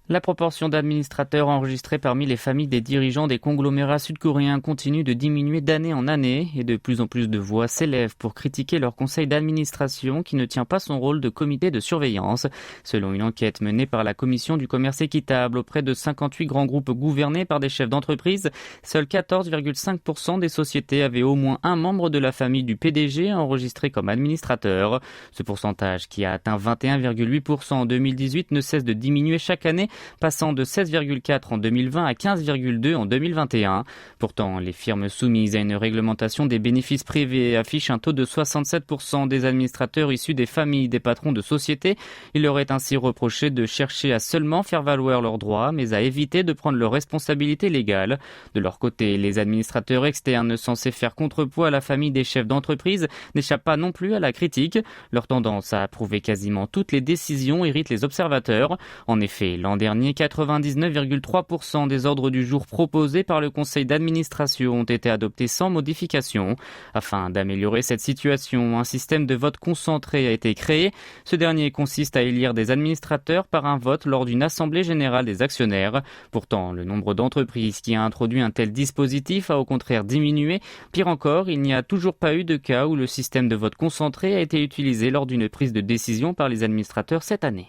La proportion d'administrateurs enregistrés parmi les familles des dirigeants des conglomérats sud-coréens continue de diminuer d'année en année et de plus en plus de voix s'élèvent pour critiquer leur conseil d'administration qui ne tient pas son rôle de comité de surveillance. Selon une enquête menée par la Commission du commerce équitable auprès de 58 grands groupes gouvernés par des chefs d'entreprise, seuls 14,5% des sociétés avaient au moins un membre de la famille du PDG enregistré comme administrateur. Ce pourcentage, qui a atteint 21,8% en 2018, ne cesse de diminuer chaque année, passant de 16,4 en 2020 à 15,2 en 2021. Pourtant, les firmes soumises à une réglementation des bénéfices privés affichent un taux de 67% des administrateurs issus des familles des patrons de sociétés. Il leur est ainsi reproché de chercher à seulement faire valoir leurs droits, mais à éviter de prendre leurs responsabilités légales. De leur côté, les administrateurs externes censés faire contrepoids à la famille des chefs d'entreprise n'échappent pas non plus à la critique. Leur tendance à approuver quasiment toutes les décisions irrite les observateurs. En effet, l'an dernier, 99,3% des ordres du jour proposés par le conseil d'administration ont été adoptés sans modification. Afin d'améliorer cette situation, un système de vote concentré a été créé. Ce dernier consiste à élire des administrateurs par un vote lors d'une assemblée générale des actionnaires. Pourtant, le nombre d'entreprises qui a introduit un tel dispositif a au contraire diminué. Pire encore, il n'y a toujours pas eu de cas où le système de vote concentré a été utilisé lors d'une prise de décision par les administrateurs cette année.